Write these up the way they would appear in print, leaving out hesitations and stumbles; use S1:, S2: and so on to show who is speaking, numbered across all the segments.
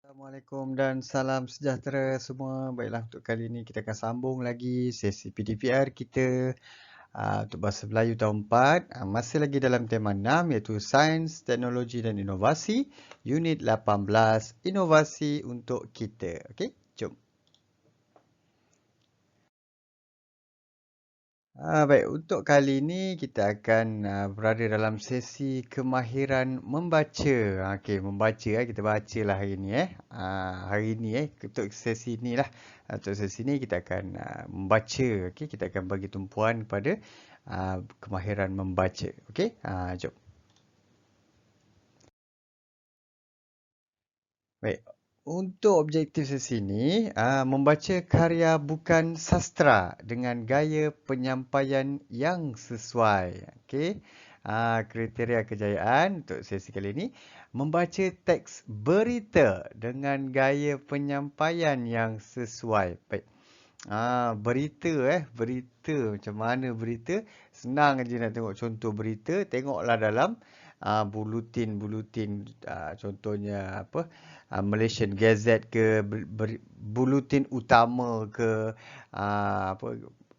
S1: Assalamualaikum dan salam sejahtera semua. Baiklah, untuk kali ini kita akan sambung lagi sesi PDPR kita untuk Bahasa Melayu tahun 4. Masih lagi dalam tema 6 iaitu Sains, Teknologi dan Inovasi. Unit 18, Inovasi untuk kita. Okey, jom. Baik, untuk kali ini kita akan berada dalam sesi kemahiran membaca. Okey, membaca kita bacalah hari ini hari ini untuk sesi ni lah. Untuk sesi ni kita akan membaca. Okey, kita akan bagi tumpuan kepada kemahiran membaca. Okey, jom. Baik, untuk objektif sesi ini, membaca karya bukan sastra dengan gaya penyampaian yang sesuai. Okey. Kriteria kejayaan untuk sesi kali ini, membaca teks berita dengan gaya penyampaian yang sesuai. Baik. Berita berita macam mana berita? Senang aja nak tengok contoh berita, tengoklah dalam bulutin-bulutin, contohnya apa? Malaysian Gazette ke, bulutin utama ke, apa,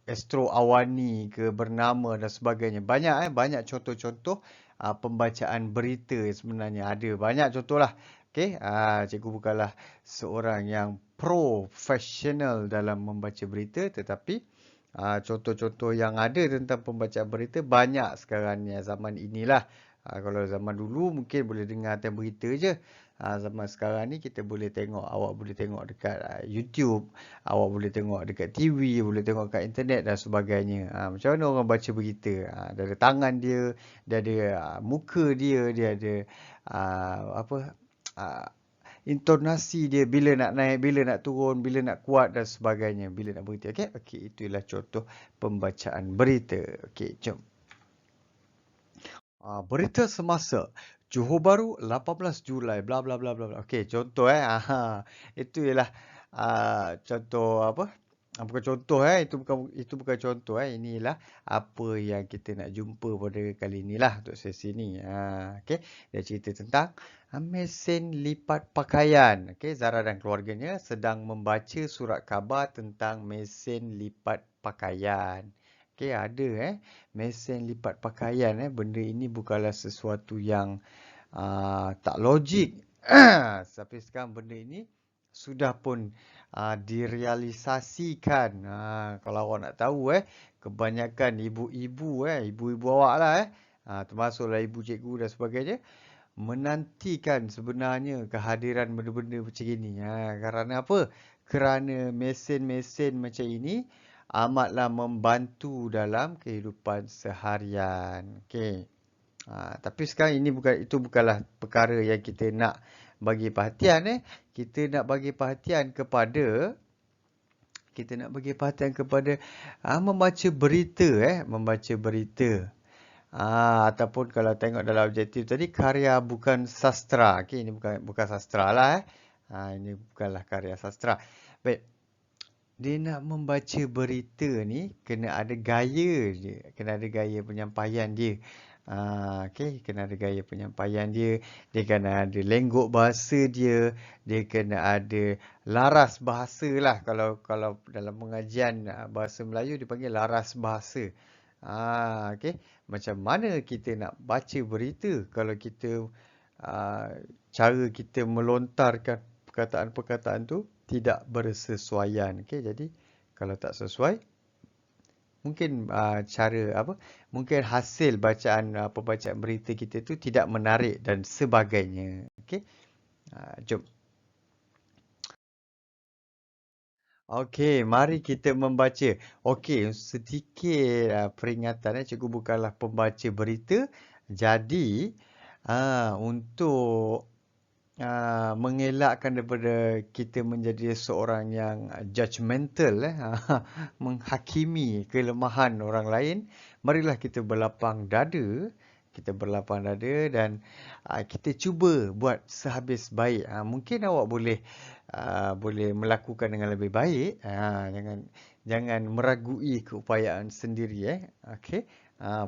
S1: Astro Awani ke, Bernama dan sebagainya. Banyak banyak contoh-contoh pembacaan berita sebenarnya ada. Banyak contoh lah. Okey, cikgu bukanlah seorang yang profesional dalam membaca berita, tetapi contoh-contoh yang ada tentang pembacaan berita banyak sekarang ni, zaman inilah. Kalau zaman dulu mungkin boleh dengar tentang berita je. Zaman sekarang ni kita boleh tengok, awak boleh tengok dekat YouTube, awak boleh tengok dekat TV, boleh tengok kat internet dan sebagainya. Macam mana orang baca berita? Dia ada tangan dia, dia ada muka dia, dia ada apa, ah, intonasi dia, bila nak naik, bila nak turun, bila nak kuat dan sebagainya, bila nak berhenti. Okey, okey, itulah contoh pembacaan berita. Okey, jom. Berita semasa Johor Bahru 18 Julai bla bla bla bla bla. Okey, contoh itu ialah contoh apa? Bukan contoh itu bukan contoh inilah apa yang kita nak jumpa pada kali inilah untuk sesi ni. Okey, dia cerita tentang mesin lipat pakaian. Okey, Zara dan keluarganya sedang membaca surat khabar tentang mesin lipat pakaian. Okey, ada mesin lipat pakaian. Benda ini bukanlah sesuatu yang tak logik. Tapi sekarang benda ini sudah pun direalisasikan. Kalau awak nak tahu kebanyakan ibu-ibu ibu-ibu awak lah termasuklah ibu cikgu dan sebagainya, menantikan sebenarnya kehadiran benda-benda macam ini. Kerana apa? Kerana mesin-mesin macam ini amatlah membantu dalam kehidupan seharian. Okey. Tapi sekarang itu bukanlah perkara yang kita nak bagi perhatian. Kita nak bagi perhatian kepada membaca berita membaca berita. Ataupun kalau tengok dalam objektif tadi, karya bukan sastra. Okey, ini bukan sastra lah ini bukanlah karya sastra. Baik. Dia nak membaca berita ni kena ada gaya dia, kena ada gaya penyampaian dia. Okey, kena ada gaya penyampaian dia, dia kena ada lenggok bahasa dia, dia kena ada laras bahasa lah. Kalau dalam pengajian bahasa Melayu dipanggil laras bahasa. Okey, macam mana kita nak baca berita kalau kita cara kita melontarkan perkataan-perkataan tu tidak bersesuaian. Okey, jadi kalau tak sesuai, mungkin cara apa? Mungkin hasil bacaan pembacaan berita kita tu tidak menarik dan sebagainya. Okey. Jom. Okey, mari kita membaca. Okey, sedikit peringatan cikgu bukanlah pembaca berita. Jadi untuk mengelakkan daripada kita menjadi seorang yang judgemental menghakimi kelemahan orang lain, marilah kita berlapang dada, dan kita cuba buat sehabis baik. Mungkin awak boleh melakukan dengan lebih baik. Jangan meragui keupayaan sendiri okey.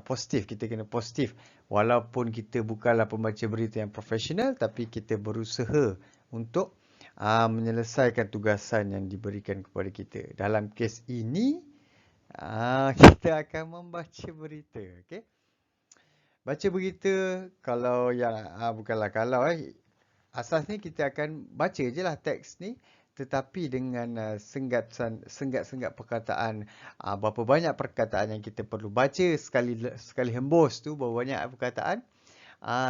S1: Positif, kita kena positif. Walaupun kita bukanlah pembaca berita yang profesional, tapi kita berusaha untuk menyelesaikan tugasan yang diberikan kepada kita. Dalam kes ini, kita akan membaca berita. Okey? Baca berita kalau yang bukanlah kalau asasnya kita akan baca je lah teks ni, tetapi dengan sengat-sengat perkataan, berapa banyak perkataan yang kita perlu baca sekali hembus tu, berapa banyak perkataan,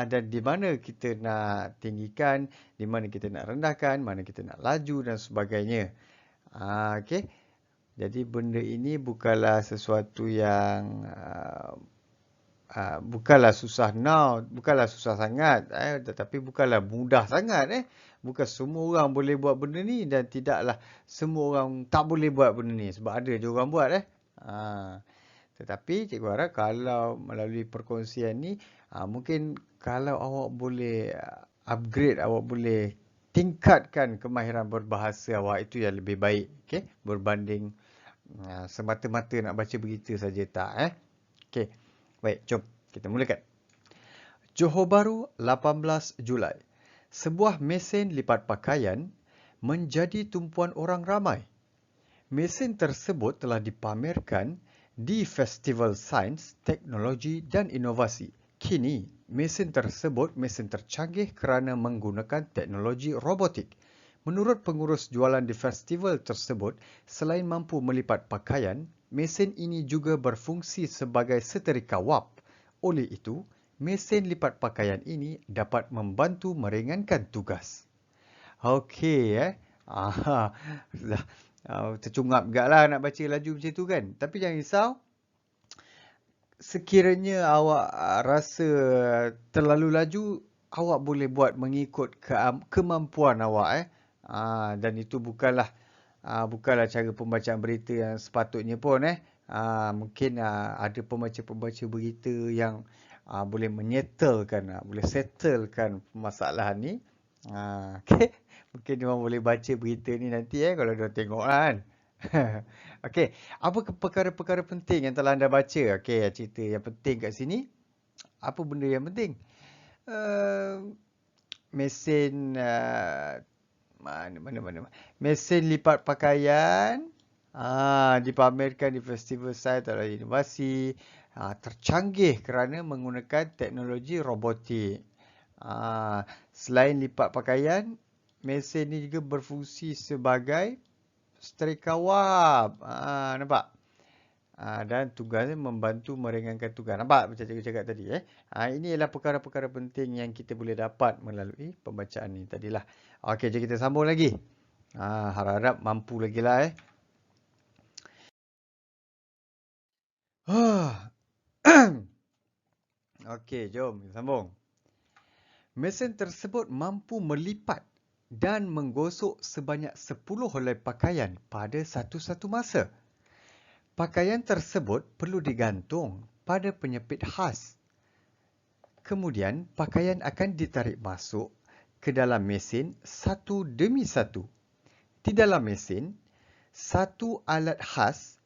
S1: dan di mana kita nak tinggikan, di mana kita nak rendahkan, mana kita nak laju dan sebagainya. Okey. Jadi benda ini bukanlah sesuatu yang bukanlah susah bukanlah susah sangat, tetapi bukanlah mudah sangat. Bukan semua orang boleh buat benda ni dan tidaklah semua orang tak boleh buat benda ni sebab ada je orang buat. Tetapi cikgu harap kalau melalui perkongsian ni, mungkin kalau awak boleh upgrade, awak boleh tingkatkan kemahiran berbahasa awak, itu yang lebih baik, okey, berbanding semata-mata nak baca berita saja tak. Okey. Baik, jom kita mulakan. Johor Bahru, 18 Julai. Sebuah mesin lipat pakaian menjadi tumpuan orang ramai. Mesin tersebut telah dipamerkan di Festival Sains, Teknologi dan Inovasi. Kini, mesin tersebut mesin tercanggih kerana menggunakan teknologi robotik. Menurut pengurus jualan di festival tersebut, selain mampu melipat pakaian, mesin ini juga berfungsi sebagai setrika wap. Oleh itu, mesin lipat pakaian ini dapat membantu meringankan tugas. Okey, dah tercungap juga lah nak baca laju macam tu kan. Tapi jangan risau, sekiranya awak rasa terlalu laju, awak boleh buat mengikut kemampuan awak. Dan itu bukanlah cara pembacaan berita yang sepatutnya pun. Mungkin ada pembaca-pembaca berita yang boleh menyettlekan, boleh settlekan permasalahan ni. Okay. Mungkin dia orang boleh baca berita ni nanti kalau dia tengok kan. Okey, apa perkara-perkara penting yang telah anda baca? Okey, cerita yang penting kat sini. Apa benda yang penting? Mesin mana. Mesin lipat pakaian dipamerkan di Festival Sains atau Inovasi, tercanggih kerana menggunakan teknologi robotik. Selain lipat pakaian, mesin ni juga berfungsi sebagai setrika wap. Nampak? Dan tugasnya membantu meringankan tugas. Nampak macam cikgu cakap tadi. Ini adalah perkara-perkara penting yang kita boleh dapat melalui pembacaan ni tadilah. Okey, jom kita sambung lagi. Harap-harap mampu lagi lah. Okey, jom kita sambung. Mesin tersebut mampu melipat dan menggosok sebanyak 10 helai pakaian pada satu-satu masa. Pakaian tersebut perlu digantung pada penyepit khas. Kemudian, pakaian akan ditarik masuk ke dalam mesin satu demi satu. Di dalam mesin, satu alat khas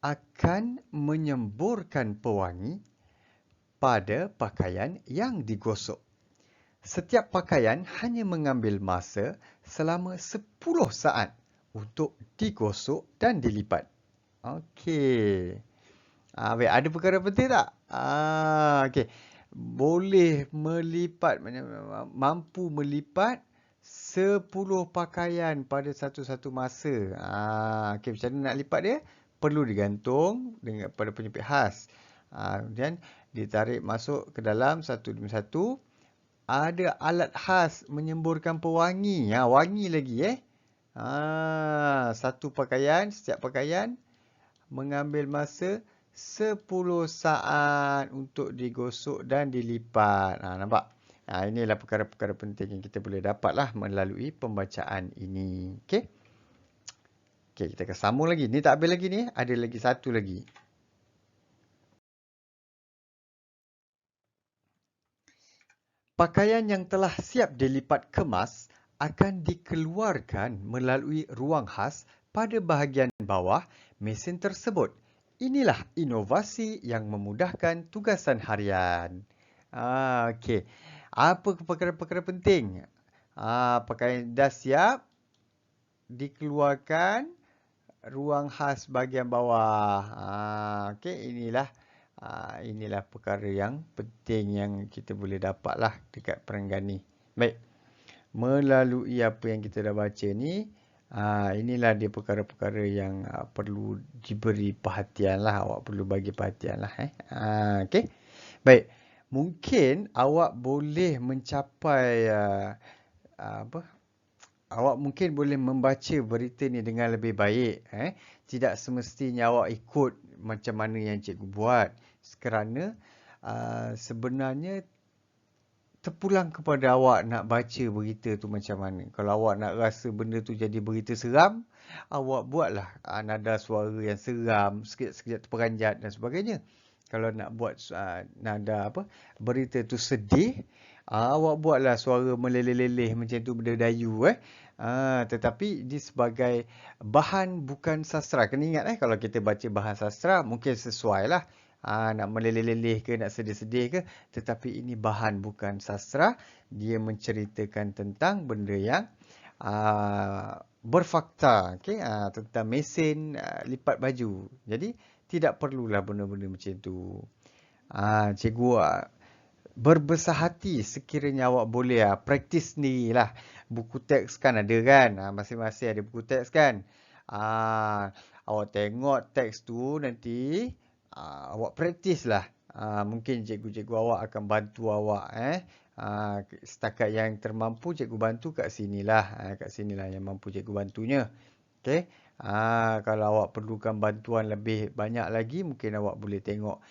S1: akan menyemburkan pewangi pada pakaian yang digosok. Setiap pakaian hanya mengambil masa selama 10 saat untuk digosok dan dilipat. Okey. Baik, ada perkara penting tak? Okey. Boleh melipat, mampu melipat 10 pakaian pada satu-satu masa. Okey, macam mana nak lipat dia? Perlu digantung pada penyepit khas. Kemudian ditarik masuk ke dalam satu demi satu. Ada alat khas menyemburkan pewangi. Wangi lagi setiap pakaian mengambil masa 10 saat untuk digosok dan dilipat. Nampak? Inilah perkara-perkara penting yang kita boleh dapatlah melalui pembacaan ini. Okey? Okey, kita akan sambung lagi. Ni tak habis lagi ni. Ada lagi satu lagi. Pakaian yang telah siap dilipat kemas akan dikeluarkan melalui ruang khas pada bahagian bawah mesin tersebut. Inilah inovasi yang memudahkan tugasan harian. Okey. Apa perkara-perkara penting? Pakaian dah siap, dikeluarkan ruang khas bahagian bawah. Okey, inilah perkara yang penting yang kita boleh dapatlah dekat perenggan ni. Baik. Melalui apa yang kita dah baca ni, inilah dia perkara-perkara yang perlu diberi perhatian lah. Awak perlu bagi perhatian lah. Okey. Baik. Mungkin awak boleh mencapai apa? Awak mungkin boleh membaca berita ni dengan lebih baik. Tidak semestinya awak ikut macam mana yang cikgu buat. Kerana sebenarnya terpulang kepada awak nak baca berita tu macam mana. Kalau awak nak rasa benda tu jadi berita seram, awak buatlah nada suara yang seram, sekejap-sekejap terperanjat dan sebagainya. Kalau nak buat nada berita tu sedih, awak buatlah suara meleleh-leleh macam tu berdayu. Tetapi ini sebagai bahan bukan sastra. Kena ingat kalau kita baca bahan sastra mungkin sesuai lah. Nak meleleh-leleh ke, nak sedih-sedih ke. Tetapi ini bahan bukan sastra. Dia menceritakan tentang benda yang berfakta. Tentang mesin lipat baju. Jadi tidak perlulah benda-benda macam tu. Cikgu berbesar hati sekiranya awak boleh praktis sendiri lah. Buku teks kan ada kan. Masing-masing ada buku teks kan. Awak tengok teks tu nanti. Awak praktis lah. Mungkin cikgu-cikgu awak akan bantu awak. Setakat yang termampu cikgu bantu kat sinilah. Kat sinilah yang mampu cikgu bantunya. Okey. Kalau awak perlukan bantuan lebih banyak lagi, mungkin awak boleh tengok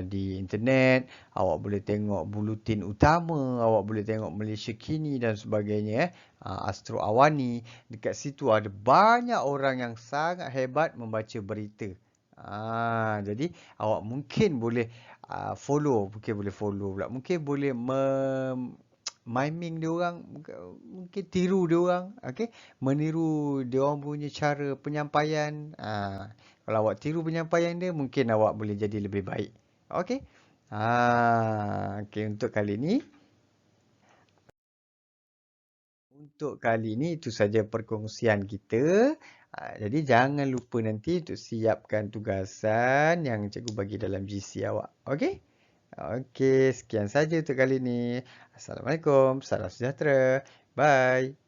S1: di internet, awak boleh tengok buletin utama, awak boleh tengok Malaysia Kini dan sebagainya. Astro Awani, dekat situ ada banyak orang yang sangat hebat membaca berita. Jadi awak mungkin boleh follow pula. Mungkin boleh miming dia orang, mungkin tiru dia orang, okey, meniru dia orang punya cara penyampaian. Kalau awak tiru penyampaian dia, mungkin awak boleh jadi lebih baik. Okey. Okey, untuk kali ni itu saja perkongsian kita. Jadi jangan lupa nanti untuk siapkan tugasan yang cikgu bagi dalam GC awak. Okey? Okey, sekian saja untuk kali ni. Assalamualaikum, salam sejahtera. Bye.